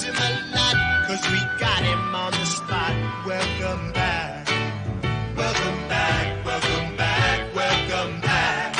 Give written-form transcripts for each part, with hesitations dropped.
him a lot, 'cause we got him on the spot. Welcome back. Welcome back. Welcome back. Welcome back.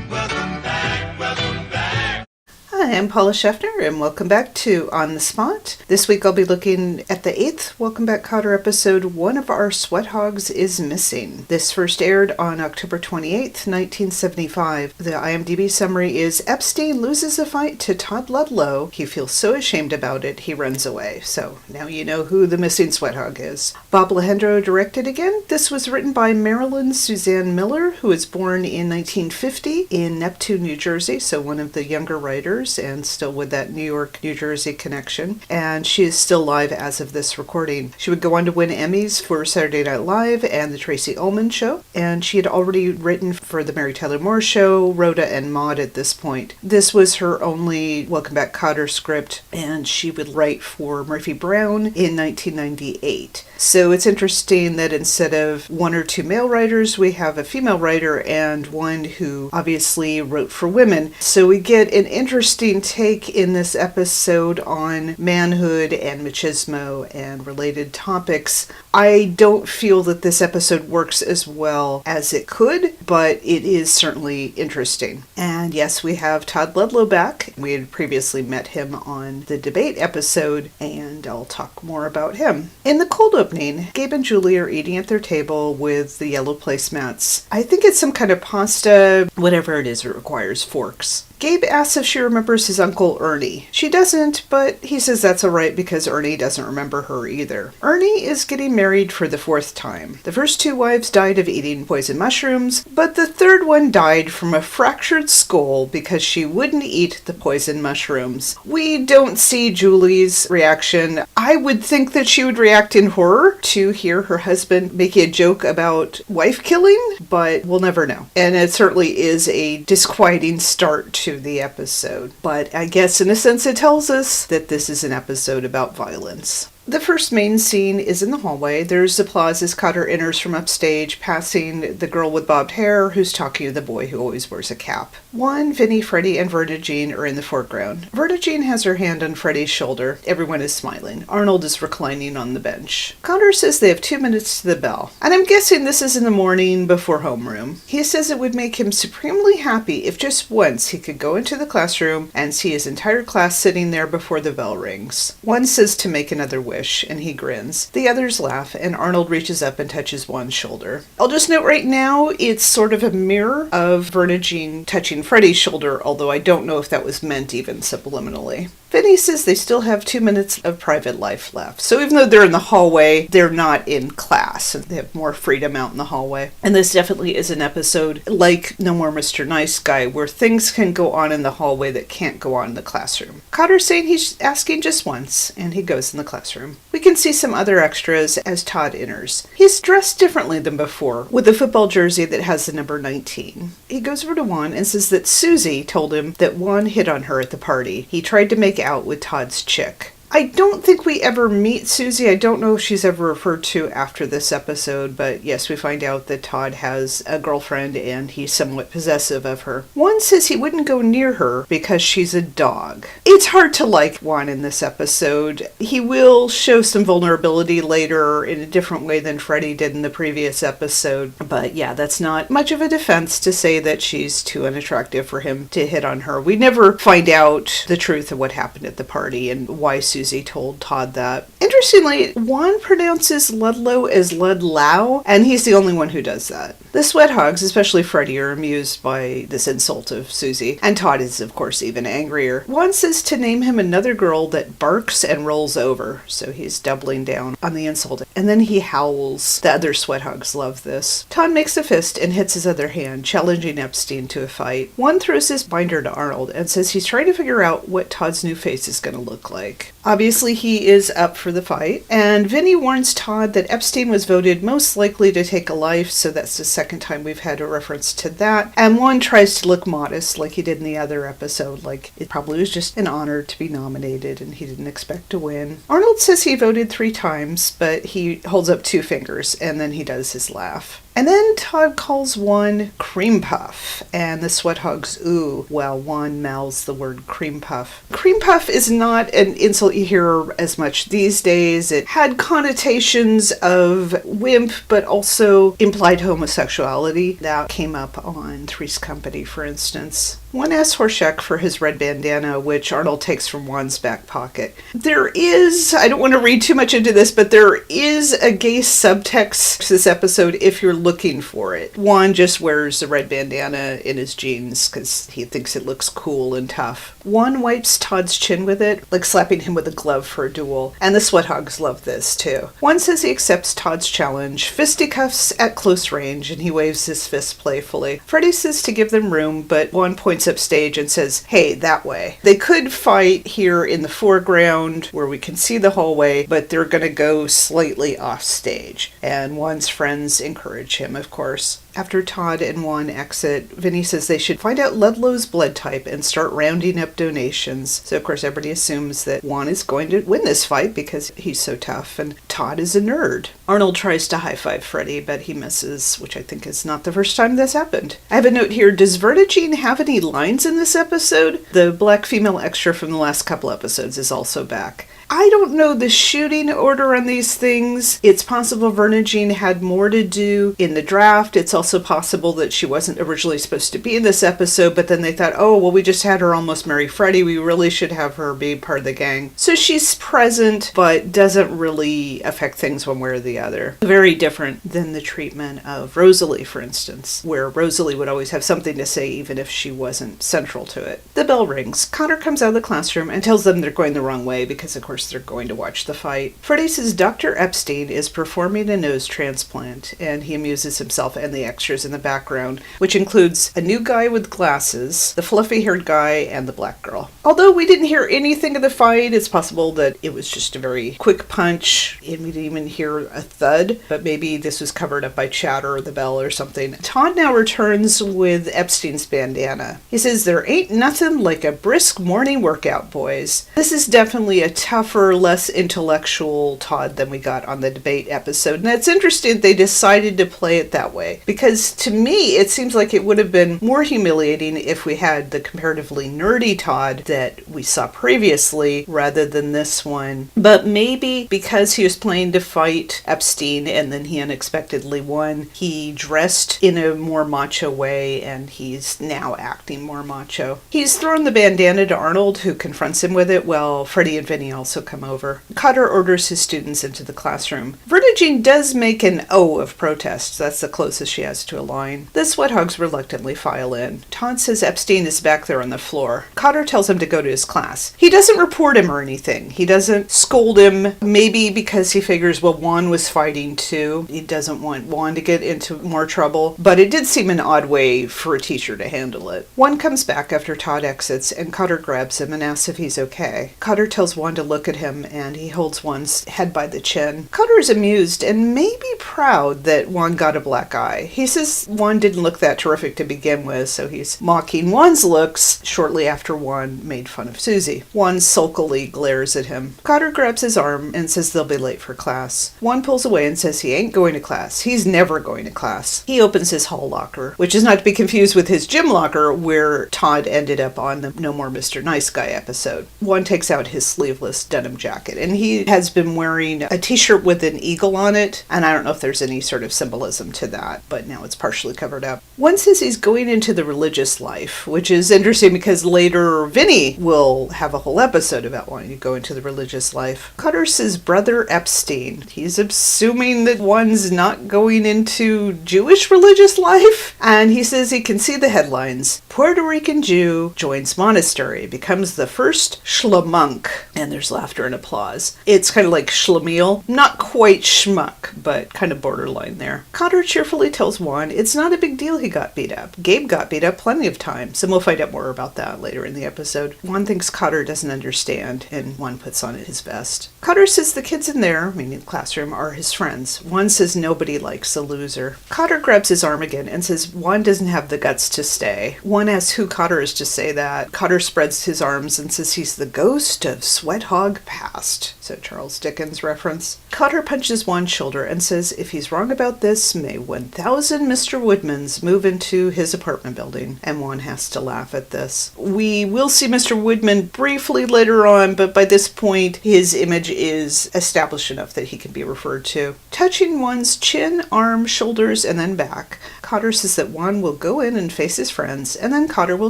Welcome back. Welcome back. Hi, I'm Paula Scheffner, and welcome back to On the Spot. This week I'll be looking at the 8th Welcome Back Kotter episode, One of Our Sweathogs is Missing. This first aired on October 28th, 1975. The IMDb summary is, Epstein loses a fight to Todd Ludlow. He feels so ashamed about it, he runs away. So now you know who the missing Sweathog is. Bob Lehendro directed again. This was written by Marilyn Suzanne Miller, who was born in 1950 in Neptune, New Jersey, so one of the younger writers, and still with that New York, New Jersey connection. And she is still live as of this recording. She would go on to win Emmys for Saturday Night Live and The Tracy Ullman Show. And she had already written for The Mary Tyler Moore Show, Rhoda, and Maude at this point. This was her only Welcome Back Kotter script, and she would write for Murphy Brown in 1998. So it's interesting that instead of one or two male writers, we have a female writer and one who obviously wrote for women. So we get an interesting take in this episode on manhood and machismo and related topics. I don't feel that this episode works as well as it could, but it is certainly interesting. And yes, we have Todd Ludlow back. We had previously met him on the debate episode, and I'll talk more about him. In the cold opening, Gabe and Julie are eating at their table with the yellow placemats. I think it's some kind of pasta, whatever it is, it requires forks. Gabe asks if she remembers his uncle Ernie. She doesn't, but he says that's alright because Ernie doesn't remember her either. Ernie is getting married for the 4th time. The first 2 wives died of eating poison mushrooms, but the 3rd one died from a fractured skull because she wouldn't eat the poison mushrooms. We don't see Julie's reaction. I would think that she would react in horror to hear her husband making a joke about wife killing, but we'll never know. And it certainly is a disquieting start to the episode. But I guess in a sense it tells us that this is an episode about violence. The first main scene is in the hallway. There's applause as Kotter enters from upstage, passing the girl with bobbed hair who's talking to the boy who always wears a cap. Juan, Vinny, Freddie, and Verna Jean are in the foreground. Verna Jean has her hand on Freddie's shoulder. Everyone is smiling. Arnold is reclining on the bench. Kotter says they have 2 minutes to the bell. And I'm guessing this is in the morning before homeroom. He says it would make him supremely happy if just once he could go into the classroom and see his entire class sitting there before the bell rings. One says to make another wish, and he grins. The others laugh, and Arnold reaches up and touches Juan's shoulder. I'll just note right now, it's sort of a mirror of Verna Jean touching Freddie's shoulder, although I don't know if that was meant even subliminally. Vinny says they still have 2 minutes of private life left. So even though they're in the hallway, they're not in class, and they have more freedom out in the hallway. And this definitely is an episode like No More Mr. Nice Guy, where things can go on in the hallway that can't go on in the classroom. Kotter's saying he's asking just once, and he goes in the classroom. We can see some other extras as Todd enters. He's dressed differently than before, with a football jersey that has the number 19. He goes over to Juan and says that Susie told him that Juan hit on her at the party. He tried to make out with Todd's chick. I don't think we ever meet Susie. I don't know if she's ever referred to after this episode, but yes, we find out that Todd has a girlfriend and he's somewhat possessive of her. Juan says he wouldn't go near her because she's a dog. It's hard to like Juan in this episode. He will show some vulnerability later in a different way than Freddie did in the previous episode, but yeah, that's not much of a defense to say that she's too unattractive for him to hit on her. We never find out the truth of what happened at the party and why Susie told Todd that. Interestingly, Juan pronounces Ludlow as Ludlow, and he's the only one who does that. The Sweathogs, especially Freddie, are amused by this insult of Susie, and Todd is, of course, even angrier. Juan says to name him another girl that barks and rolls over, so he's doubling down on the insult. And then he howls. The other Sweathogs love this. Todd makes a fist and hits his other hand, challenging Epstein to a fight. Juan throws his binder to Arnold and says he's trying to figure out what Todd's new face is going to look like. Obviously, he is up for the fight, and Vinny warns Todd that Epstein was voted most likely to take a life, so that's the second time we've had a reference to that. And Juan tries to look modest like he did in the other episode, like it probably was just an honor to be nominated and he didn't expect to win. Arnold says he voted 3 times, but he holds up 2 fingers and then he does his laugh. And then Todd calls Juan cream puff, and the Sweathogs ooh while Juan mouths the word cream puff. Cream puff is not an insult you hear as much these days. It had connotations of wimp, but also implied homosexuality. That came up on Three's Company, for instance. Juan asks Horshack for his red bandana, which Arnold takes from Juan's back pocket. There is, I don't want to read too much into this, but there is a gay subtext to this episode if you're looking for it. Juan just wears the red bandana in his jeans because he thinks it looks cool and tough. Juan wipes Todd's chin with it, like slapping him with a glove for a duel, and the Sweathogs love this too. Juan says he accepts Todd's challenge, fisticuffs at close range, and he waves his fist playfully. Freddie says to give them room, but Juan points upstage and says, hey, that way. They could fight here in the foreground where we can see the hallway, but they're going to go slightly off stage. And Juan's friends encourage him, of course. After Todd and Juan exit, Vinny says they should find out Ludlow's blood type and start rounding up donations. So, of course, everybody assumes that Juan is going to win this fight because he's so tough, and Todd is a nerd. Arnold tries to high-five Freddie, but he misses, which I think is not the first time this happened. I have a note here. Does Vertigine have any lines in this episode? The black female extra from the last couple episodes is also back. I don't know the shooting order on these things. It's possible Vertigine had more to do in the draft. It's also possible that she wasn't originally supposed to be in this episode, but then they thought, oh, well, we just had her almost marry Freddie. We really should have her be part of the gang. So she's present, but doesn't really affect things one way or the other. Very different than the treatment of Rosalie, for instance, where Rosalie would always have something to say even if she wasn't central to it. The bell rings. Kotter comes out of the classroom and tells them they're going the wrong way because, of course, they're going to watch the fight. Freddie says Dr. Epstein is performing a nose transplant, and he amuses himself and the extras in the background, which includes a new guy with glasses, the fluffy-haired guy, and the black girl. Although we didn't hear anything of the fight, it's possible that it was just a very quick punch, and we didn't even hear a thud, but maybe this was covered up by chatter or the bell or something. Todd now returns with Epstein's bandana. He says, there ain't nothing like a brisk morning workout, boys. This is definitely a tougher, less intellectual Todd than we got on the debate episode. And it's interesting they decided to play it that way, because to me it seems like it would have been more humiliating if we had the comparatively nerdy Todd that we saw previously rather than this one. But maybe because he was playing to fight Epstein and then he unexpectedly won, he dressed in a more macho way and he's now acting more macho. He's thrown the bandana to Arnold, who confronts him with it, while Freddie and Vinny also come over. Kotter orders his students into the classroom. Vertigine does make an O of protest. That's the closest she has to a line. The Sweathogs reluctantly file in. Todd says Epstein is back there on the floor. Kotter tells him to go to his class. He doesn't report him or anything. He doesn't scold him, maybe because he figures, well, Juan was fighting too. He doesn't want Juan to get into more trouble, but it did seem an odd way for a teacher to handle it. Juan comes back after Todd exits, and Kotter grabs him and asks if he's okay. Kotter tells Juan to look at him, and he holds Juan's head by the chin. Kotter is amused and maybe proud that Juan got a black eye. He says Juan didn't look that terrific to begin with, so he's mocking Juan's looks shortly after Juan made fun of Susie. Juan sulkily glares at him. Kotter grabs his arm and says they'll be late for class. Juan pulls away and says he ain't going to class. He's never going to class. He opens his hall locker, which is not to be confused with his gym locker where Todd ended up on the No More Mr. Nice Guy episode. Juan takes out his sleeveless denim jacket, and he has been wearing a t-shirt with an eagle on it, and I don't know if there's any sort of symbolism to that, but now it's partially covered up. Juan says he's going into the religious life, which is interesting because later Vinny will have a whole episode about wanting to go into the religious life. Kotter says Brother Epstein. He's assuming that Juan's not going into Jewish religious life, and he says he can see the headlines. Puerto Rican Jew joins monastery, becomes the first schlamunk, and there's laughter and applause. It's kind of like schlemiel, not quite schmuck, but kind of borderline there. Kotter cheerfully tells Juan it's not a big deal he got beat up. Gabe got beat up plenty of times, and we'll find out more about that later in the episode. Juan thinks Kotter doesn't understand, and Juan puts on his vest. Kotter says the kids in there, meaning the classroom, are his friends. Juan says nobody likes a loser. Kotter grabs his arm again and says Juan doesn't have the guts to stay. Juan asks who Kotter is to say that. Kotter spreads his arms and says he's the ghost of Sweathog past. So Charles Dickens reference. Kotter punches Juan's shoulder and says if he's wrong about this, may 1,000 Mr. Woodmans move into his apartment building. And Juan has to laugh at this. We will see Mr. Woodman briefly later on, but by this point, his image is established enough that he can be referred to. Touching Juan's chin, arm, shoulders, and then back, Kotter says that Juan will go in and face his friends, and then Kotter will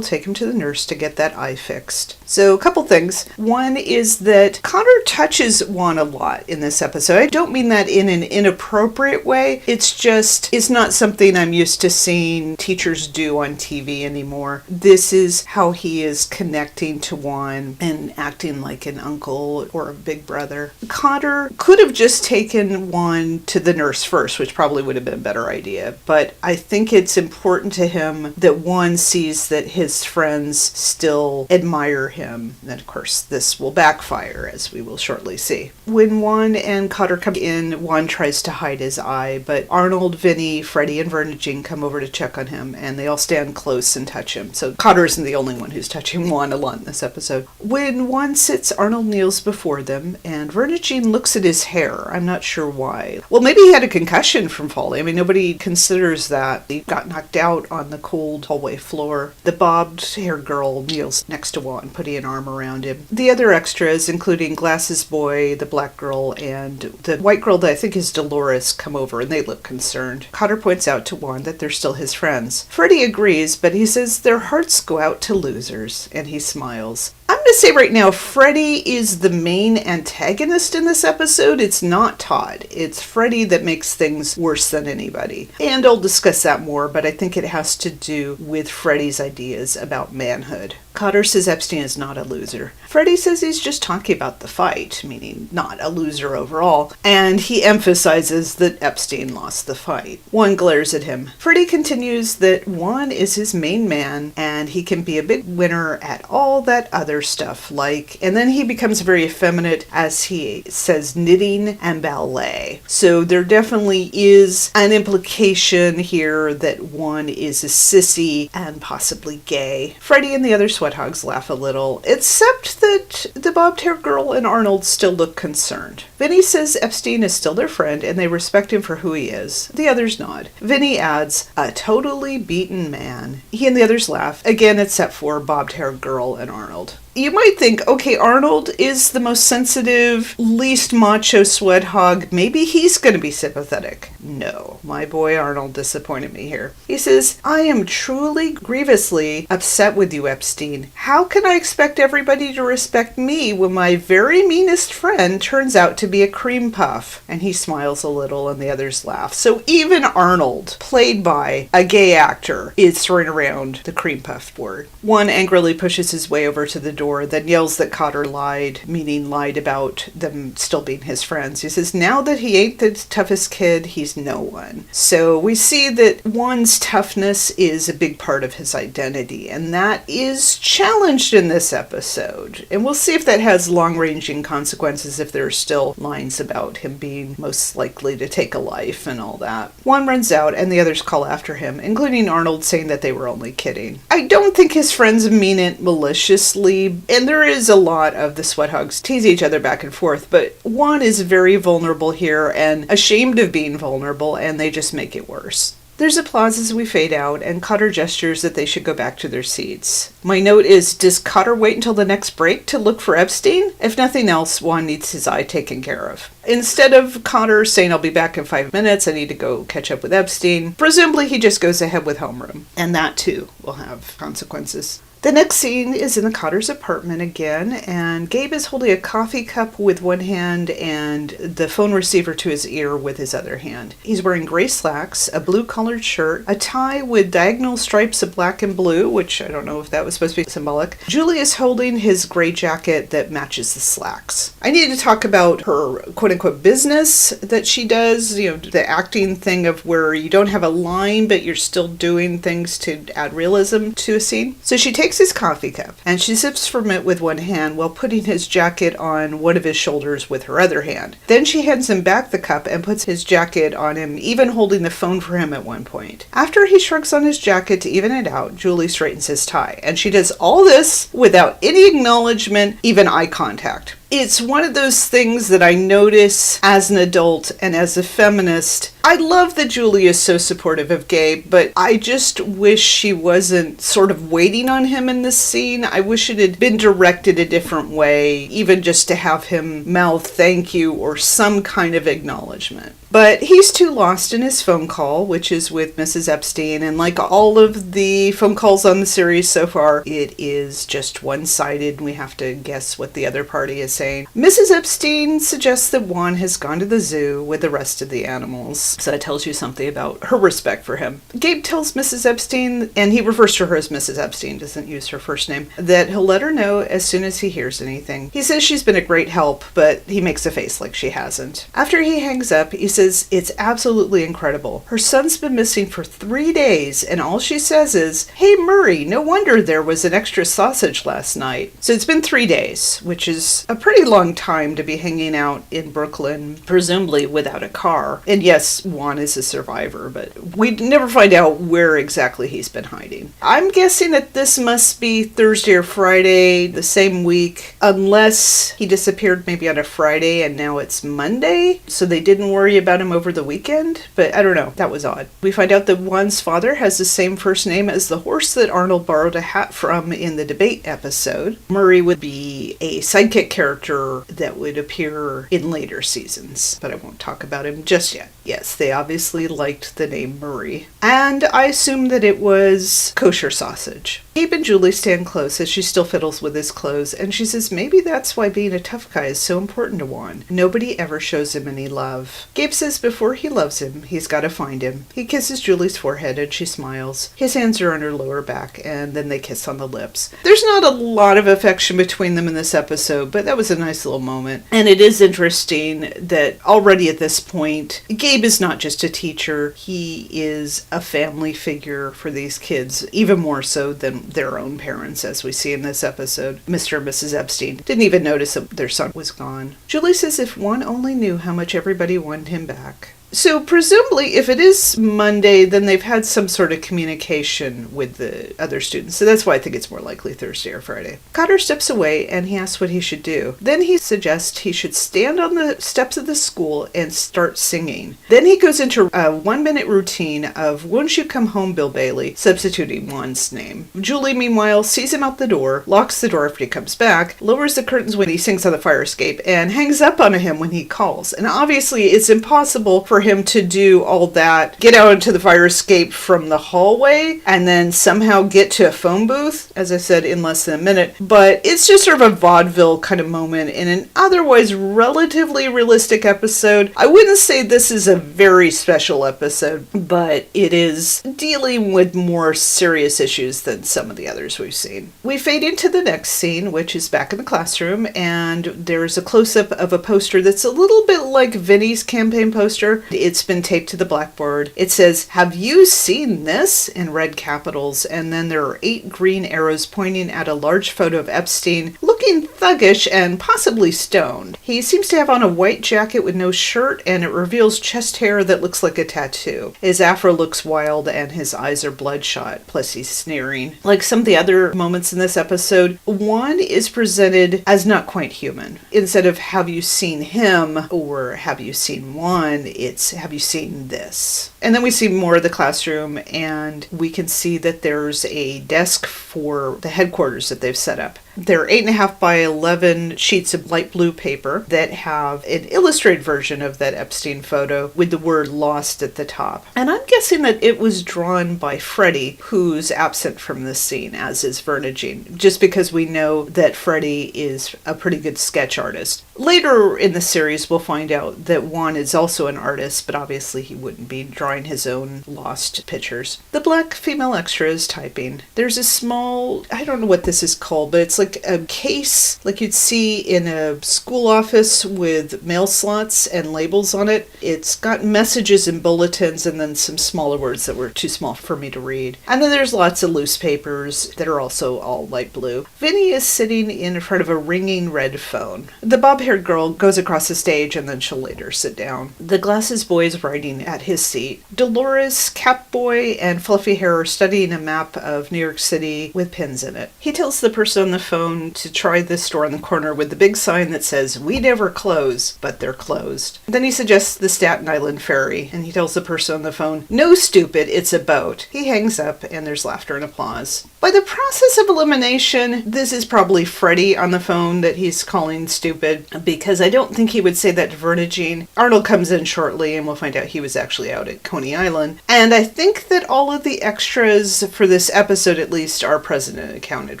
take him to the nurse to get that eye fixed. So a couple things. One is that Kotter touches Juan a lot in this episode. I don't mean that in an inappropriate way. It's not something I'm used to seeing teachers do on TV anymore. This is how he is connecting to Juan and acting like an uncle or a big brother. Kotter could have just taken Juan to the nurse first, which probably would have been a better idea, but I think it's important to him that Juan sees that his friends still admire him. And of course, this will backfire, as we will shortly see. When Juan and Kotter come in, Juan tries to hide his eye, but Arnold, Vinny, Freddie, and Verna Jean come over to check on him, and they all stand close and touch him. So Kotter isn't the only one who's touching Juan a lot in this episode. When Juan sits, Arnold kneels before them, and Verna Jean looks at his hair. I'm not sure why. Well, maybe he had a concussion from falling. I mean, nobody considers that. He got knocked out on the cold hallway floor. The bobbed-haired girl kneels next to Juan, putting an arm around him. The other extras, including Glasses Boy, the black girl, and the white girl that I think is Dolores, come over, and they look concerned. Kotter points out to Juan that they're still his friends. Freddie agrees, but he says their hearts go out to losers, and he smiles. I'm going to say right now, Freddie is the main antagonist in this episode. It's not Todd. It's Freddie that makes things worse than anybody. And I'll discuss that more, but I think it has to do with Freddie's ideas about manhood. Kotter says Epstein is not a loser. Freddie says he's just talking about the fight, meaning not a loser overall, and he emphasizes that Epstein lost the fight. Juan glares at him. Freddie continues that Juan is his main man, and he can be a big winner at all that other stuff, and then he becomes very effeminate as he says knitting and ballet. So there definitely is an implication here that Juan is a sissy and possibly gay. Freddie and the other Sweathogs laugh a little, except that the bobbed-haired girl and Arnold still look concerned. Vinny says Epstein is still their friend and they respect him for who he is. The others nod. Vinny adds, a totally beaten man. He and the others laugh, again except for bobbed-haired girl and Arnold. You might think, okay, Arnold is the most sensitive, least macho Sweathog. Maybe he's going to be sympathetic. No, my boy Arnold disappointed me here. He says, I am truly, grievously upset with you, Epstein. How can I expect everybody to respect me when my very meanest friend turns out to be a cream puff? And he smiles a little and the others laugh. So even Arnold, played by a gay actor, is throwing around the cream puff word. Juan angrily pushes his way over to the door, then yells that Kotter lied, meaning lied about them still being his friends. He says now that he ain't the toughest kid, he's no one. So we see that Juan's toughness is a big part of his identity, and that is challenged in this episode. And we'll see if that has long-ranging consequences, if there are still lines about him being most likely to take a life and all that. Juan runs out, and the others call after him, including Arnold saying that they were only kidding. I don't think his friends mean it maliciously, and there is a lot of the Sweathogs tease each other back and forth, but Juan is very vulnerable here and ashamed of being vulnerable, and they just make it worse. There's applause as we fade out, and Kotter gestures that they should go back to their seats. My note is, does Kotter wait until the next break to look for Epstein? If nothing else, Juan needs his eye taken care of. Instead of Kotter saying, I'll be back in 5 minutes, I need to go catch up with Epstein, presumably he just goes ahead with homeroom. And that, too, will have consequences. The next scene is in the Kotter's apartment again, and Gabe is holding a coffee cup with one hand and the phone receiver to his ear with his other hand. He's wearing gray slacks, a blue-collared shirt, a tie with diagonal stripes of black and blue, which I don't know if that was supposed to be symbolic. Julie is holding his gray jacket that matches the slacks. I need to talk about her quote-unquote business that she does, the acting thing of where you don't have a line, but you're still doing things to add realism to a scene. So she takes his coffee cup and she sips from it with one hand while putting his jacket on one of his shoulders with her other hand. Then she hands him back the cup and puts his jacket on him, even holding the phone for him at one point. After he shrugs on his jacket to even it out, Julie straightens his tie, and she does all this without any acknowledgement, even eye contact. It's one of those things that I notice as an adult and as a feminist. I love that Julie is so supportive of Gabe, but I just wish she wasn't sort of waiting on him in this scene. I wish it had been directed a different way, even just to have him mouth thank you or some kind of acknowledgement. But he's too lost in his phone call, which is with Mrs. Epstein, and like all of the phone calls on the series so far, it is just one-sided, and we have to guess what the other party is saying. Mrs. Epstein suggests that Juan has gone to the zoo with the rest of the animals, so that tells you something about her respect for him. Gabe tells Mrs. Epstein, and he refers to her as Mrs. Epstein, doesn't use her first name, that he'll let her know as soon as he hears anything. He says she's been a great help, but he makes a face like she hasn't. After he hangs up, he says it's absolutely incredible. Her son's been missing for 3 days, and all she says is, "Hey Murray, no wonder there was an extra sausage last night." So it's been 3 days, which is a pretty long time to be hanging out in Brooklyn, presumably without a car. And yes, Juan is a survivor, but we never find out where exactly he's been hiding. I'm guessing that this must be Thursday or Friday, the same week, unless he disappeared maybe on a Friday and now it's Monday, so they didn't worry about him over the weekend. But I don't know, that was odd. We find out that Juan's father has the same first name as the horse that Arnold borrowed a hat from in the debate episode. Murray would be a sidekick character that would appear in later seasons, but I won't talk about him just yet. Yes, they obviously liked the name Murray. And I assume that it was kosher sausage. Gabe and Julie stand close as she still fiddles with his clothes, and she says maybe that's why being a tough guy is so important to Juan. Nobody ever shows him any love. Gabe says before he loves him, he's got to find him. He kisses Julie's forehead and she smiles. His hands are on her lower back, and then they kiss on the lips. There's not a lot of affection between them in this episode, but that was a nice little moment. And it is interesting that already at this point, Gabe is not just a teacher, he is a family figure for these kids, even more so than their own parents, as we see in this episode. Mr. and Mrs. Epstein didn't even notice that their son was gone. Julie says if one only knew how much everybody wanted him back. So presumably, if it is Monday, then they've had some sort of communication with the other students. So that's why I think it's more likely Thursday or Friday. Kotter steps away and he asks what he should do. Then he suggests he should stand on the steps of the school and start singing. Then he goes into a 1-minute routine of "Won't you come home, Bill Bailey," substituting Juan's name. Julie, meanwhile, sees him out the door, locks the door after he comes back, lowers the curtains when he sings on the fire escape, and hangs up on him when he calls. And obviously, it's impossible for him to do all that, get out into the fire escape from the hallway, and then somehow get to a phone booth, as I said, in less than a minute. But it's just sort of a vaudeville kind of moment in an otherwise relatively realistic episode. I wouldn't say this is a very special episode, but it is dealing with more serious issues than some of the others we've seen. We fade into the next scene, which is back in the classroom, and there's a close-up of a poster that's a little bit like Vinny's campaign poster. It's been taped to the blackboard. It says, "Have you seen this?" in red capitals, and then there are 8 green arrows pointing at a large photo of Epstein, looking thuggish and possibly stoned. He seems to have on a white jacket with no shirt, and it reveals chest hair that looks like a tattoo. His afro looks wild, and his eyes are bloodshot, plus he's sneering. Like some of the other moments in this episode, Juan is presented as not quite human. Instead of "have you seen him?" or "have you seen Juan?" it's "have you seen this?" And then we see more of the classroom, and we can see that there's a desk for the headquarters that they've set up. There are 8.5 by 11 sheets of light blue paper that have an illustrated version of that Epstein photo with the word "lost" at the top. And I'm guessing that it was drawn by Freddie, who's absent from this scene, as is Verna Jean, just because we know that Freddie is a pretty good sketch artist. Later in the series, we'll find out that Juan is also an artist, but obviously he wouldn't be drawing his own lost pictures. The black female extra is typing. There's a small, I don't know what this is called, but it's like a case like you'd see in a school office with mail slots and labels on it. It's got messages and bulletins and then some smaller words that were too small for me to read. And then there's lots of loose papers that are also all light blue. Vinny is sitting in front of a ringing red phone. The bob-haired girl goes across the stage and then she'll later sit down. The glasses boy is writing at his seat. Dolores, Cap Boy, and Fluffy Hair are studying a map of New York City with pins in it. He tells the person on the phone to try the store on the corner with the big sign that says, "We never close," but they're closed. Then he suggests the Staten Island ferry, and he tells the person on the phone, "No, stupid, it's a boat." He hangs up, and there's laughter and applause. By the process of elimination, this is probably Freddie on the phone that he's calling stupid, because I don't think he would say that to Vertigine. Arnold comes in shortly, and we'll find out he was actually out at Coney Island. And I think that all of the extras for this episode, at least, are present and accounted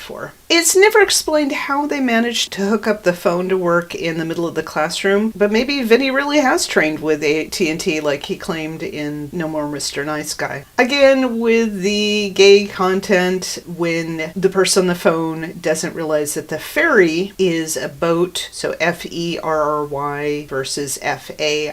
for. It's never explained how they managed to hook up the phone to work in the middle of the classroom, but maybe Vinny really has trained with AT&T like he claimed in No More Mr. Nice Guy. Again, with the gay content, when the person on the phone doesn't realize that the ferry is a boat, so Ferry versus Fairy.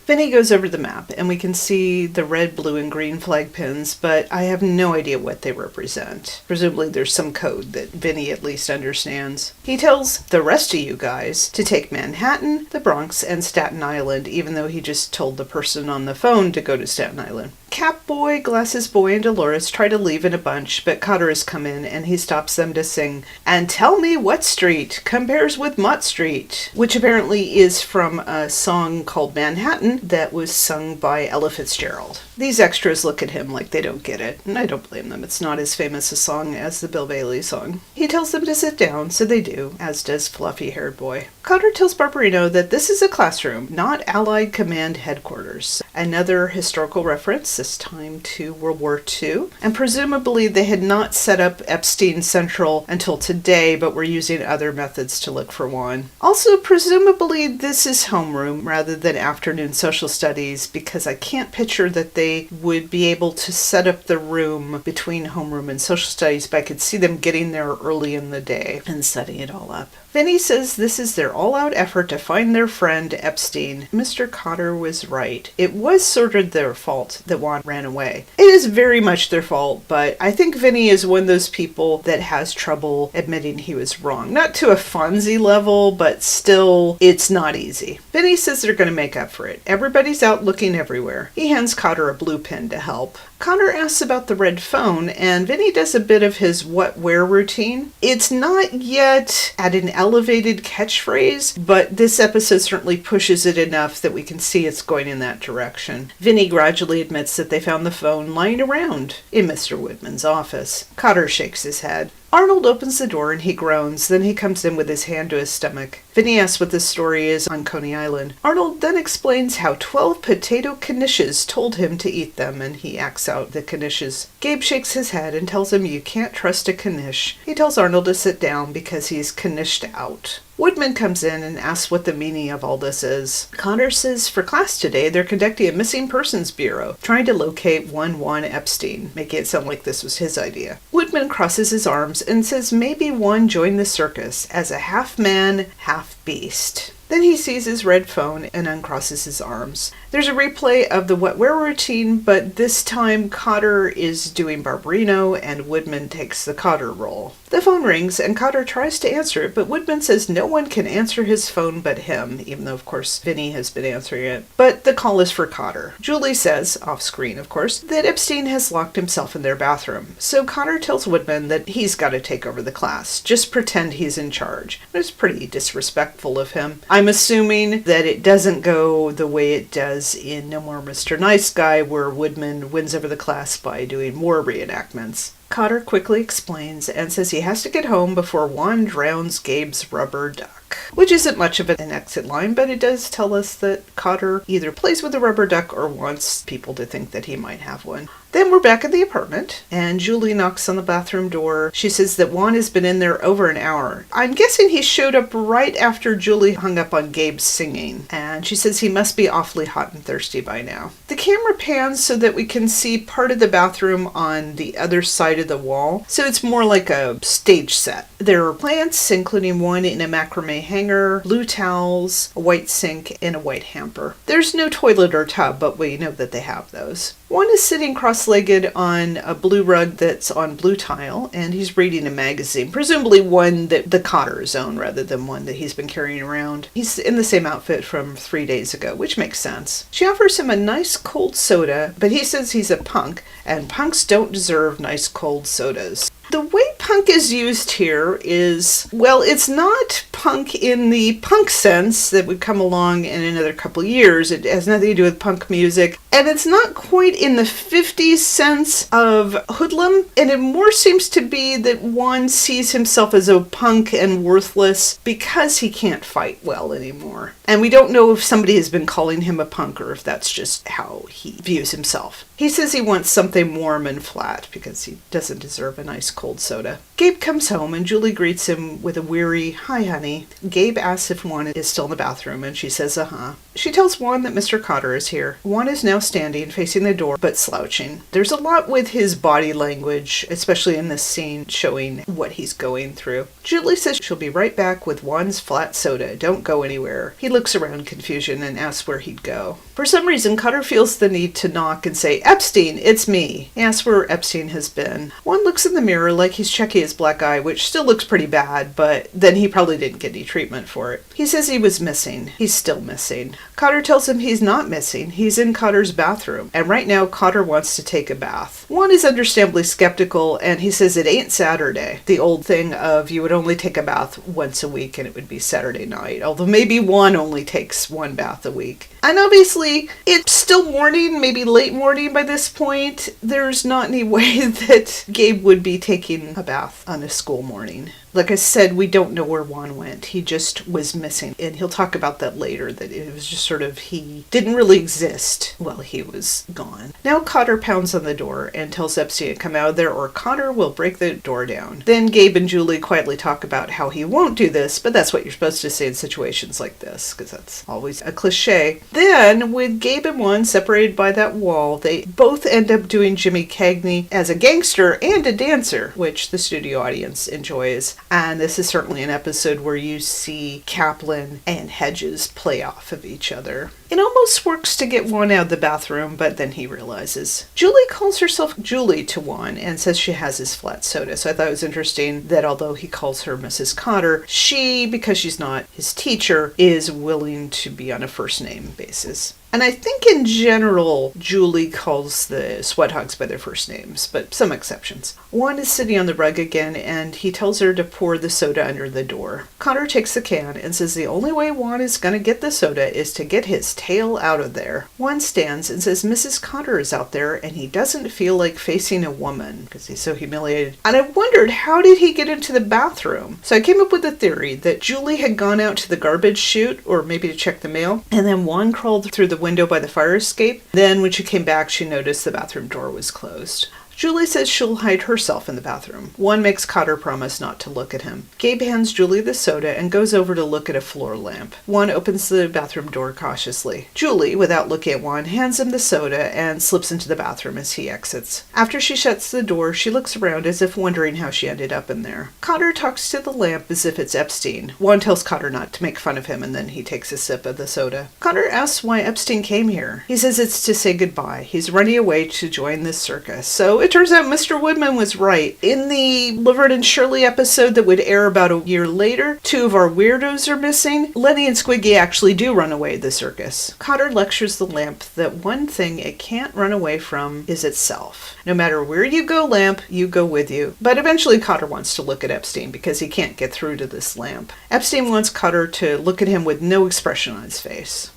Vinny goes over the map, and we can see the red, blue, and green flag pins, but I have no idea what they represent. Presumably there's some code that Vinny at least understands. He tells the rest of you guys to take Manhattan, the Bronx, and Staten Island, even though he just told the person on the phone to go to Staten Island. Cap Boy, Glasses Boy, and Dolores try to leave in a bunch, but Kotter has come in and he stops them to sing, "And tell me what street compares with Mott Street," which apparently is from a song called Manhattan that was sung by Ella Fitzgerald. These extras look at him like they don't get it, and I don't blame them. It's not as famous a song as the Bill Bailey song. He tells them to sit down, so they do, as does Fluffy-Haired Boy. Kotter tells Barbarino that this is a classroom, not Allied Command Headquarters. Another historical reference, this time to World War II, and presumably they had not set up Epstein Central until today, but were using other methods to look for Juan. Also, presumably this is homeroom rather than afternoon social studies, because I can't picture that they would be able to set up the room between homeroom and social studies, but I could see them getting there early in the day and setting it all up. Vinny says this is their all-out effort to find their friend Epstein. Mr. Kotter was right. It was sort of their fault that Juan ran away. It is very much their fault, but I think Vinny is one of those people that has trouble admitting he was wrong. Not to a Fonzie level, but still, it's not easy. Vinny says they're going to make up for it. Everybody's out looking everywhere. He hands Kotter a blue pen to help. Kotter asks about the red phone, and Vinny does a bit of his what-where routine. It's not yet at an elevated catchphrase, but this episode certainly pushes it enough that we can see it's going in that direction. Vinny gradually admits that they found the phone lying around in Mr. Woodman's office. Kotter shakes his head. Arnold opens the door and he groans, then he comes in with his hand to his stomach. Vinny asks what the story is on Coney Island. Arnold then explains how 12 potato knishes told him to eat them, and he acts out the knishes. Gabe shakes his head and tells him you can't trust a knish. He tells Arnold to sit down because he's knished out. Woodman comes in and asks what the meaning of all this is. Kotter says for class today they're conducting a missing persons bureau, trying to locate Juan Epstein, making it sound like this was his idea. Woodman crosses his arms and says maybe Juan joined the circus as a half-man, half-beast. Then he sees his red phone and uncrosses his arms. There's a replay of the what-where routine, but this time Kotter is doing Barbarino and Woodman takes the Kotter role. The phone rings and Kotter tries to answer it, but Woodman says no one can answer his phone but him, even though of course Vinny has been answering it. But the call is for Kotter. Julie says, off screen of course, that Epstein has locked himself in their bathroom. So Kotter tells Woodman that he's got to take over the class. Just pretend he's in charge. It's pretty disrespectful of him. I'm assuming that it doesn't go the way it does in No More Mr. Nice Guy, where Woodman wins over the class by doing more reenactments. Kotter quickly explains and says he has to get home before Juan drowns Gabe's rubber duck. Which isn't much of an exit line, but it does tell us that Kotter either plays with a rubber duck or wants people to think that he might have one. Then we're back at the apartment, and Julie knocks on the bathroom door. She says that Juan has been in there over an hour. I'm guessing he showed up right after Julie hung up on Gabe's singing, and she says he must be awfully hot and thirsty by now. The camera pans so that we can see part of the bathroom on the other side of the wall, so it's more like a stage set. There are plants, including one in a macrame hanger, blue towels, a white sink, and a white hamper. There's no toilet or tub, but we know that they have those. Juan is sitting cross-legged on a blue rug that's on blue tile, and he's reading a magazine, presumably one that the Kotter's own rather than one that he's been carrying around. He's in the same outfit from 3 days ago, which makes sense. She offers him a nice cold soda, but he says he's a punk, and punks don't deserve nice cold sodas. The way punk is used here is, well, it's not punk in the punk sense that would come along in another couple of years. It has nothing to do with punk music. And it's not quite in the 50s sense of hoodlum. And it more seems to be that Juan sees himself as a punk and worthless because he can't fight well anymore. And we don't know if somebody has been calling him a punk or if that's just how he views himself. He says he wants something warm and flat because he doesn't deserve a nice cold soda. Gabe comes home and Julie greets him with a weary, "Hi, honey." Gabe asks if Juan is still in the bathroom and she says, uh-huh. She tells Juan that Mr. Kotter is here. Juan is now standing, facing the door, but slouching. There's a lot with his body language, especially in this scene, showing what he's going through. Julie says she'll be right back with Juan's flat soda. Don't go anywhere. He looks around in confusion and asks where he'd go. For some reason, Kotter feels the need to knock and say, "Epstein, it's me." He asks where Epstein has been. Juan looks in the mirror like he's checking his black eye, which still looks pretty bad, but then he probably didn't get any treatment for it. He says he was missing. He's still missing. Kotter tells him he's not missing. He's in Kotter's bathroom, and right now Kotter wants to take a bath. Juan is understandably skeptical, and he says it ain't Saturday. The old thing of you would only take a bath once a week and it would be Saturday night, although maybe Juan only takes one bath a week. And obviously, it's still morning, maybe late morning by this point. There's not any way that Gabe would be taking a bath on a school morning. Like I said, we don't know where Juan went. He just was missing. And he'll talk about that later, that it was just sort of, he didn't really exist while he was gone. Now Kotter pounds on the door and tells Epstein to come out of there or Kotter will break the door down. Then Gabe and Julie quietly talk about how he won't do this, but that's what you're supposed to say in situations like this, because that's always a cliche. Then, with Gabe and Juan separated by that wall, they both end up doing Jimmy Cagney as a gangster and a dancer, which the studio audience enjoys. And this is certainly an episode where you see Kaplan and Hedges play off of each other. It almost works to get Juan out of the bathroom, but then he realizes. Julie calls herself Julie to Juan and says she has his flat soda. So I thought it was interesting that although he calls her Mrs. Kotter, she, because she's not his teacher, is willing to be on a first name basis. And I think in general, Julie calls the Sweathogs by their first names, but some exceptions. Juan is sitting on the rug again, and he tells her to pour the soda under the door. Kotter takes the can and says the only way Juan is going to get the soda is to get his tail out of there. Juan stands and says Mrs. Kotter is out there, and he doesn't feel like facing a woman, because he's so humiliated. And I wondered, how did he get into the bathroom? So I came up with a theory that Julie had gone out to the garbage chute, or maybe to check the mail, and then Juan crawled through the window by the fire escape. Then when she came back, she noticed the bathroom door was closed. Julie says she'll hide herself in the bathroom. Juan makes Kotter promise not to look at him. Gabe hands Julie the soda and goes over to look at a floor lamp. Juan opens the bathroom door cautiously. Julie, without looking at Juan, hands him the soda and slips into the bathroom as he exits. After she shuts the door, she looks around as if wondering how she ended up in there. Kotter talks to the lamp as if it's Epstein. Juan tells Kotter not to make fun of him, and then he takes a sip of the soda. Kotter asks why Epstein came here. He says it's to say goodbye. He's running away to join this circus. So it turns out Mr. Woodman was right. In the Laverne and Shirley episode that would air about a year later, two of our weirdos are missing. Lenny and Squiggy actually do run away to the circus. Kotter lectures the lamp that one thing it can't run away from is itself. No matter where you go, lamp, you go with you. But eventually Kotter wants to look at Epstein because he can't get through to this lamp. Epstein wants Kotter to look at him with no expression on his face.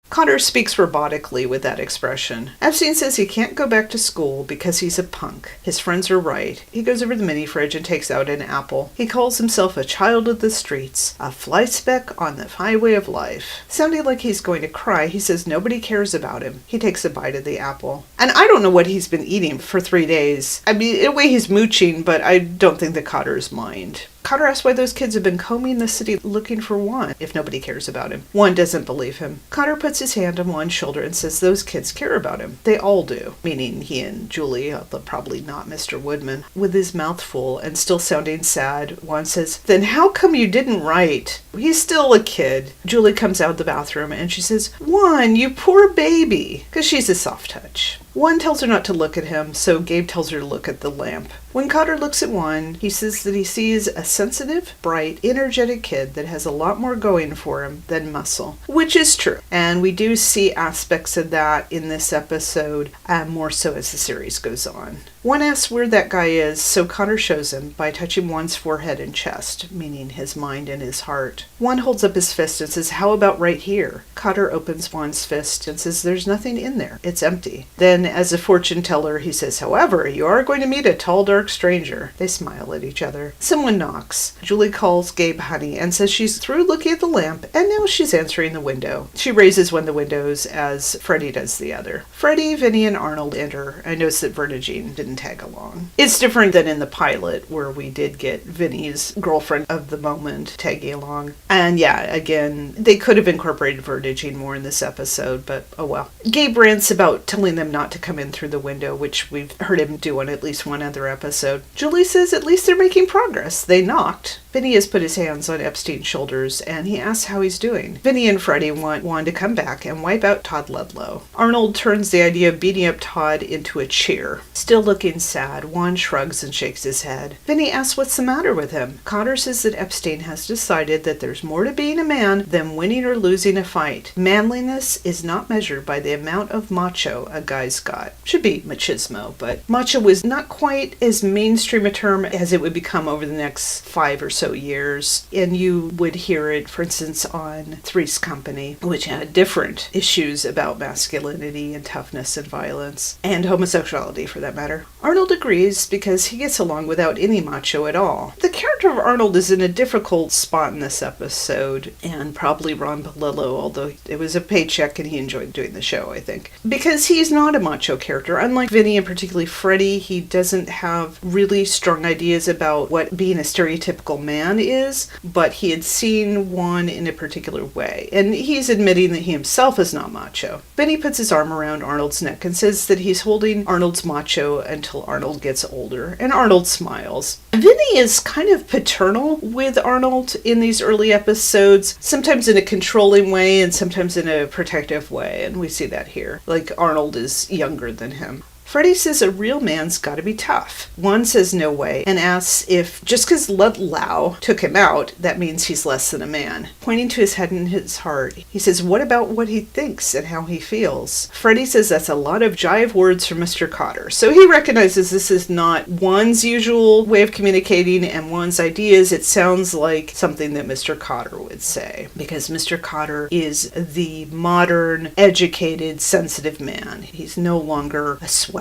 Kotter speaks robotically with that expression. Epstein says he can't go back to school because he's a punk. His friends are right. He goes over to the mini fridge and takes out an apple. He calls himself a child of the streets, a fly speck on the highway of life. Sounding like he's going to cry, he says nobody cares about him. He takes a bite of the apple. And I don't know what he's been eating for 3 days. I mean, in a way he's mooching, but I don't think that Kotter's mind. Kotter asks why those kids have been combing the city looking for Juan if nobody cares about him. Juan doesn't believe him. Kotter puts puts his hand on Juan's shoulder and says those kids care about him. They all do. Meaning he and Julie, but probably not Mr. Woodman. With his mouth full and still sounding sad, Juan says, then how come you didn't write? He's still a kid. Julie comes out of the bathroom and she says, Juan, you poor baby. Because she's a soft touch. Juan tells her not to look at him, so Gabe tells her to look at the lamp. When Kotter looks at Juan, he says that he sees a sensitive, bright, energetic kid that has a lot more going for him than muscle, which is true. And we do see aspects of that in this episode, more so as the series goes on. Juan asks where that guy is, so Kotter shows him by touching Juan's forehead and chest, meaning his mind and his heart. Juan holds up his fist and says, how about right here? Kotter opens Juan's fist and says, there's nothing in there. It's empty. Then, as a fortune teller, he says, however, you are going to meet a tall, dark stranger. They smile at each other. Someone knocks. Julie calls Gabe honey and says she's through looking at the lamp, and now she's answering the window. She raises one of the windows as Freddie does the other. Freddie, Vinny, and Arnold enter. I noticed that Bernadine didn't tag along. It's different than in the pilot, where we did get Vinny's girlfriend of the moment tagging along. And yeah, again, they could have incorporated Bernadine more in this episode, but oh well. Gabe rants about telling them not to come in through the window, which we've heard him do on at least one other episode. Julie says at least they're making progress. They knocked. Vinny has put his hands on Epstein's shoulders, and he asks how he's doing. Vinny and Freddie want Juan to come back and wipe out Todd Ludlow. Arnold turns the idea of beating up Todd into a cheer. Still looking sad, Juan shrugs and shakes his head. Vinny asks what's the matter with him. Kotter says that Epstein has decided that there's more to being a man than winning or losing a fight. Manliness is not measured by the amount of macho a guy's got. Should be machismo, but macho was not quite as mainstream a term as it would become over the next 5 or so years. And you would hear it, for instance, on Three's Company, which had different issues about masculinity and toughness and violence, and homosexuality for that matter. Arnold agrees because he gets along without any macho at all. The character of Arnold is in a difficult spot in this episode, and probably Ron Palillo, although it was a paycheck and he enjoyed doing the show, I think. Because he's not a macho character. Unlike Vinny and particularly Freddie, he doesn't have really strong ideas about what being a stereotypical man is, but he had seen Juan in a particular way, and he's admitting that he himself is not macho. Vinny puts his arm around Arnold's neck and says that he's holding Arnold's macho until Arnold gets older, and Arnold smiles. Vinny is kind of paternal with Arnold in these early episodes, sometimes in a controlling way and sometimes in a protective way, and we see that here. Like, Arnold is younger than him. Freddie says a real man's gotta be tough. Juan says no way and asks if just because Ludlow took him out, that means he's less than a man. Pointing to his head and his heart, he says, what about what he thinks and how he feels? Freddie says that's a lot of jive words from Mr. Kotter. So he recognizes this is not Juan's usual way of communicating and Juan's ideas. It sounds like something that Mr. Kotter would say, because Mr. Kotter is the modern, educated, sensitive man. He's no longer a sweathog.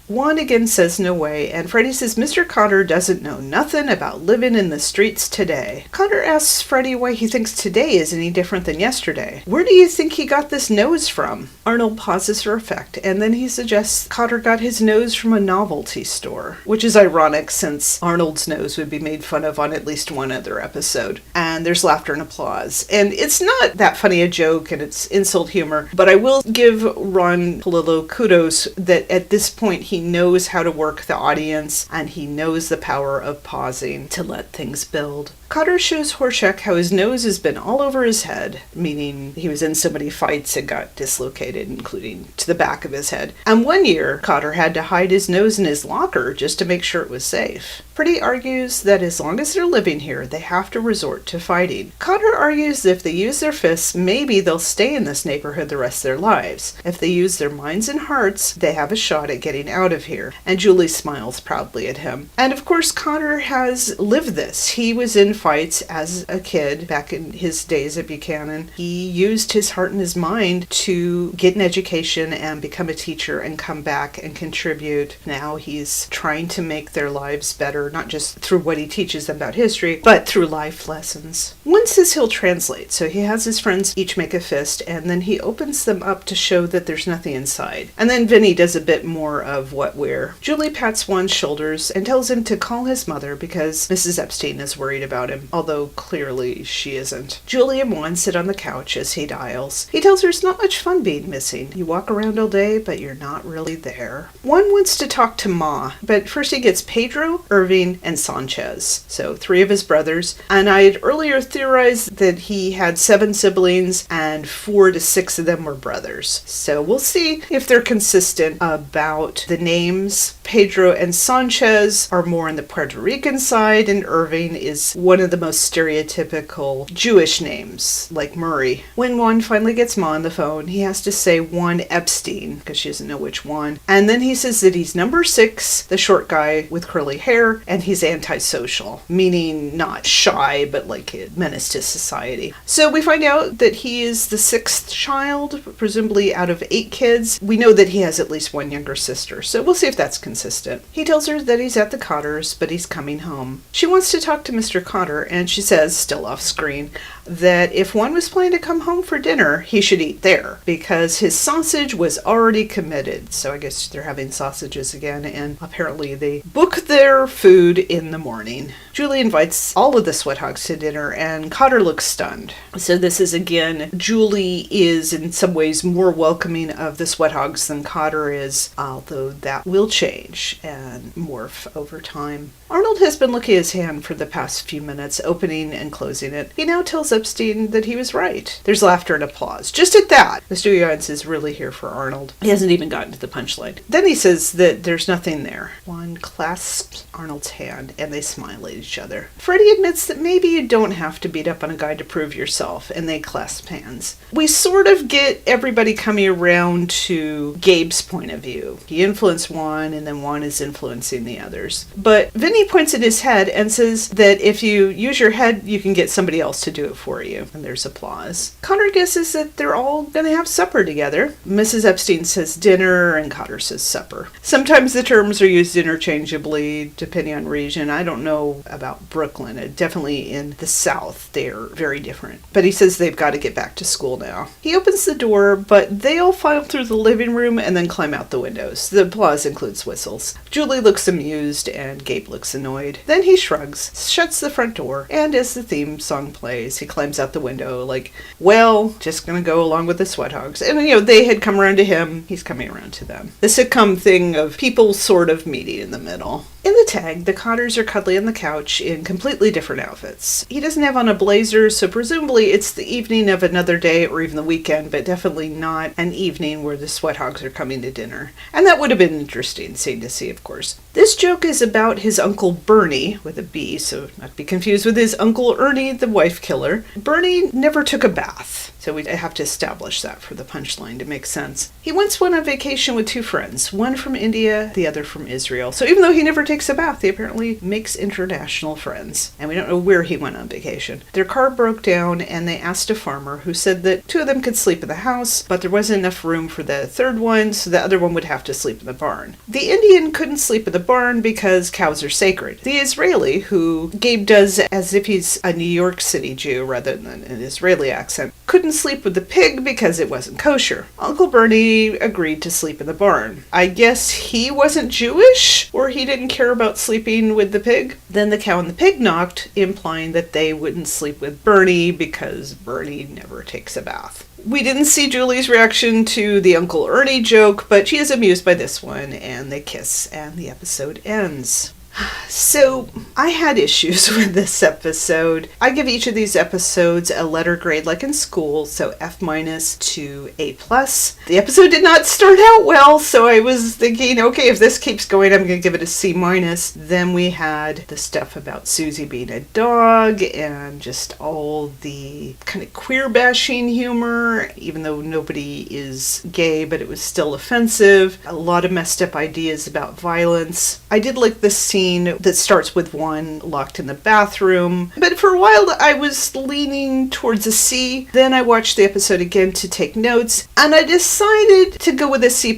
Juan again says no way, and Freddie says Mr. Kotter doesn't know nothing about living in the streets today. Kotter asks Freddie why he thinks today is any different than yesterday. Where do you think he got this nose from? Arnold pauses for effect, and then he suggests Kotter got his nose from a novelty store, which is ironic since Arnold's nose would be made fun of on at least one other episode. And there's laughter and applause. And it's not that funny a joke, and it's insult humor, but I will give Ron Palillo kudos that at this point he knows how to work the audience, and he knows the power of pausing to let things build. Kotter shows Horshack how his nose has been all over his head, meaning he was in so many fights it got dislocated, including to the back of his head. And one year, Kotter had to hide his nose in his locker just to make sure it was safe. Freddie argues that as long as they're living here, they have to resort to fighting. Kotter argues that if they use their fists, maybe they'll stay in this neighborhood the rest of their lives. If they use their minds and hearts, they have a shot at getting out of here. And Julie smiles proudly at him. And of course, Kotter has lived this. He was in fights as a kid back in his days at Buchanan. He used his heart and his mind to get an education and become a teacher and come back and contribute. Now he's trying to make their lives better, not just through what he teaches them about history, but through life lessons. Juan says he'll translate, so he has his friends each make a fist, and then he opens them up to show that there's nothing inside. And then Vinny does a bit more of what we're. Julie pats Juan's shoulders and tells him to call his mother because Mrs. Epstein is worried about about him, although clearly she isn't. Julie and Juan sit on the couch as he dials. He tells her it's not much fun being missing. You walk around all day, but you're not really there. Juan wants to talk to Ma, but first he gets Pedro, Irving, and Sanchez. So 3 of his brothers. And I had earlier theorized that he had 7 siblings and 4 to 6 of them were brothers. So we'll see if they're consistent about the names. Pedro and Sanchez are more on the Puerto Rican side, and Irving is one of the most stereotypical Jewish names, like Murray. When Juan finally gets Ma on the phone, he has to say Juan Epstein, because she doesn't know which one. And then he says that he's number 6, the short guy with curly hair, and he's antisocial, meaning not shy, but like a menace to society. So we find out that he is the 6th child, presumably out of 8 kids. We know that he has at least 1 younger sister, so we'll see if that's consistent. He tells her that he's at the Kotters, but he's coming home. She wants to talk to Mr. Kotter, and she says, still off screen, that if Juan was planning to come home for dinner, he should eat there, because his sausage was already committed. So I guess they're having sausages again, and apparently they book their food in the morning. Julie invites all of the Sweathogs to dinner, and Kotter looks stunned. So this is again, Julie is in some ways more welcoming of the Sweathogs than Kotter is, although that will change and morph over time. Arnold has been looking at his hand for the past few minutes, opening and closing it. He now tells Epstein that he was right. There's laughter and applause. Just at that, the studio audience is really here for Arnold. He hasn't even gotten to the punchline. Then he says that there's nothing there. Juan clasps Arnold's hand, and they smile at each other. Freddie admits that maybe you don't have to beat up on a guy to prove yourself, and they clasp hands. We sort of get everybody coming around to Gabe's point of view. He influenced Juan, and then Juan is influencing the others. But Vinny points at his head and says that if you use your head, you can get somebody else to do it for you. And there's applause. Kotter guesses that they're all going to have supper together. Mrs. Epstein says dinner, and Kotter says supper. Sometimes the terms are used interchangeably, depending on region. I don't know about Brooklyn. Definitely in the South, they're very different. But he says they've got to get back to school now. He opens the door, but they all file through the living room and then climb out the windows. The applause includes whistles. Julie looks amused, and Gabe looks annoyed. Then he shrugs, shuts the front door, and as the theme song plays, he climbs out the window like, well, just gonna go along with the Sweathogs. And, they had come around to him, he's coming around to them. The sitcom thing of people sort of meeting in the middle. In the tag, the Kotters are cuddly on the couch in completely different outfits. He doesn't have on a blazer, so presumably it's the evening of another day or even the weekend, but definitely not an evening where the Sweathogs are coming to dinner. And that would have been an interesting scene to see, of course. This joke is about his Uncle Bernie, with a B, so not to be confused with his Uncle Ernie, the wife killer. Bernie never took a bath, so we have to establish that for the punchline to make sense. He once went on vacation with 2 friends, one from India, the other from Israel. So even though he never takes a bath, he apparently makes international friends. And we don't know where he went on vacation. Their car broke down, and they asked a farmer who said that 2 of them could sleep in the house, but there wasn't enough room for the third one, so the other one would have to sleep in the barn. The Indian couldn't sleep in the barn because cows are sacred. The Israeli, who Gabe does as if he's a New York City Jew rather than an Israeli accent, couldn't sleep with the pig because it wasn't kosher. Uncle Bernie agreed to sleep in the barn. I guess he wasn't Jewish, or he didn't care about sleeping with the pig. Then the cow and the pig knocked, implying that they wouldn't sleep with Bernie because Bernie never takes a bath. We didn't see Julie's reaction to the Uncle Ernie joke, but she is amused by this one, and they kiss, and the episode ends. So, I had issues with this episode. I give each of these episodes a letter grade like in school, so F- to A+. The episode did not start out well, so I was thinking, okay, if this keeps going, I'm going to give it a C-. Then we had the stuff about Susie being a dog, and just all the kind of queer-bashing humor, even though nobody is gay, but it was still offensive. A lot of messed up ideas about violence. I did like the scene that starts with Juan locked in the bathroom. But for a while I was leaning towards a C. Then I watched the episode again to take notes, and I decided to go with a C+,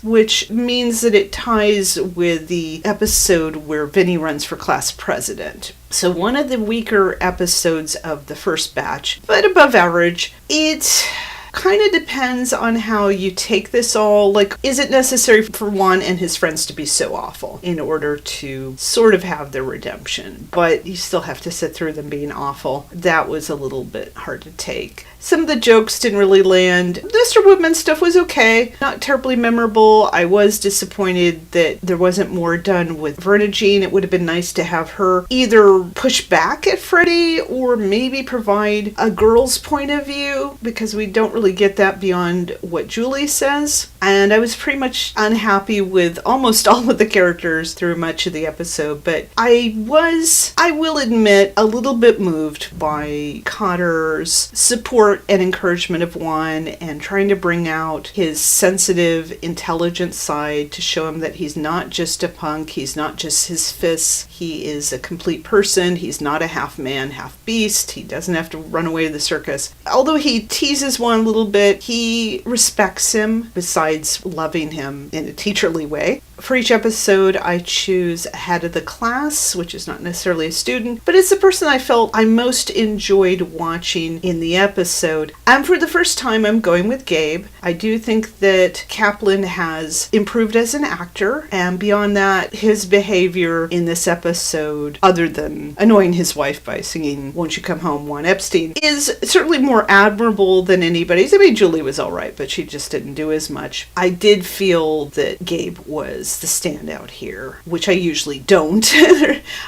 which means that it ties with the episode where Vinny runs for class president. So one of the weaker episodes of the first batch, but above average. It kind of depends on how you take this all. Like, is it necessary for Juan and his friends to be so awful in order to sort of have their redemption? But you still have to sit through them being awful. That was a little bit hard to take. Some of the jokes didn't really land. Mr. Woodman stuff was okay, not terribly memorable. I was disappointed that there wasn't more done with Verna Jean. It would have been nice to have her either push back at Freddie or maybe provide a girl's point of view, because we don't really get that beyond what Julie says. And I was pretty much unhappy with almost all of the characters through much of the episode, but I will admit, a little bit moved by Kotter's support and encouragement of Juan and trying to bring out his sensitive, intelligent side to show him that he's not just a punk, he's not just his fists, he is a complete person, he's not a half man, half beast, he doesn't have to run away to the circus. Although he teases Juan a little bit, he respects him, besides loving him in a teacherly way. For each episode, I choose a head of the class, which is not necessarily a student, but it's the person I felt I most enjoyed watching in the episode. And for the first time, I'm going with Gabe. I do think that Kaplan has improved as an actor, and beyond that, his behavior in this episode, other than annoying his wife by singing "Won't You Come Home, Juan Epstein," is certainly more admirable than anybody's. I mean, Julie was all right, but she just didn't do as much. I did feel that Gabe was the standout here, which I usually don't.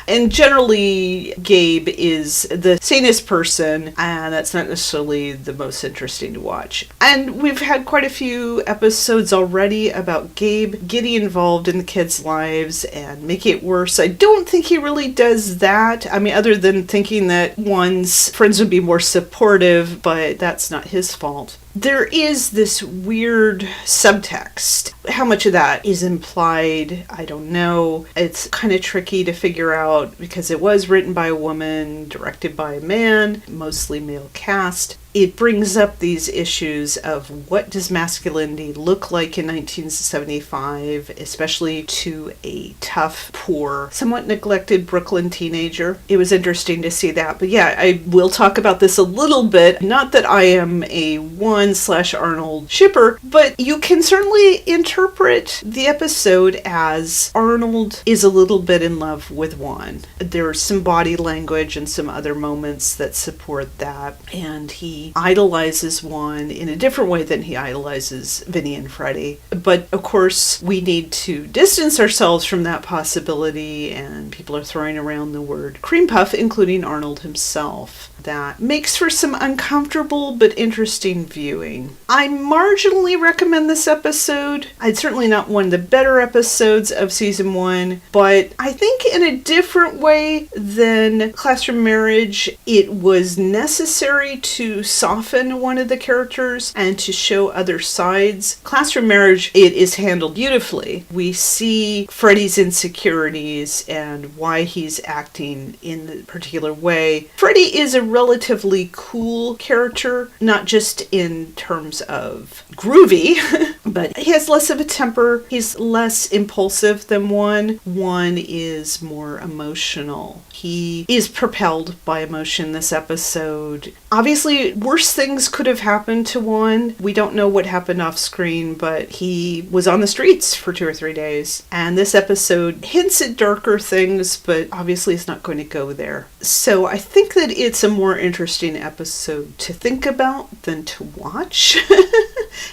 And generally, Gabe is the sanest person, and that's not necessarily the most interesting to watch. And we've had quite a few episodes already about Gabe getting involved in the kids' lives and making it worse. I don't think he really does that. I mean, other than thinking that one's friends would be more supportive, but that's not his fault. There is this weird subtext. How much of that is implied, I don't know. It's kind of tricky to figure out because it was written by a woman, directed by a man, mostly male cast. It brings up these issues of what does masculinity look like in 1975, especially to a tough, poor, somewhat neglected Brooklyn teenager. It was interesting to see that. But yeah, I will talk about this a little bit. Not that I am a Juan/Arnold shipper, but you can certainly interpret the episode as Arnold is a little bit in love with Juan. There's some body language and some other moments that support that, and he idolizes Juan in a different way than he idolizes Vinny and Freddie. But of course, we need to distance ourselves from that possibility, and people are throwing around the word cream puff, including Arnold himself. That makes for some uncomfortable but interesting viewing. I marginally recommend this episode. It's certainly not one of the better episodes of season 1, but I think in a different way than Classroom Marriage, it was necessary to soften one of the characters and to show other sides. Classroom Marriage, it is handled beautifully. We see Freddie's insecurities and why he's acting in the particular way. Freddie is a relatively cool character, not just in terms of groovy, but he has less of a temper. He's less impulsive than Juan. Juan is more emotional. He is propelled by emotion this episode. Obviously, worse things could have happened to Juan. We don't know what happened off screen, but he was on the streets for 2 or 3 days. And this episode hints at darker things, but obviously it's not going to go there. So I think that it's a more interesting episode to think about than to watch,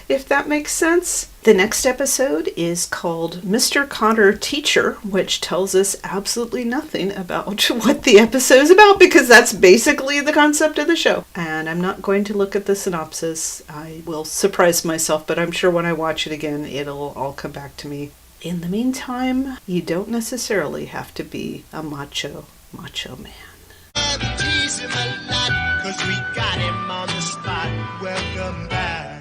if that makes sense. The next episode is called Mr. Kotter Teacher, which tells us absolutely nothing about what the episode is about, because that's basically the concept of the show. And I'm not going to look at the synopsis. I will surprise myself, but I'm sure when I watch it again, it'll all come back to me. In the meantime, you don't necessarily have to be a macho man. Tease him a lot, 'cause we got him on the spot. Welcome back.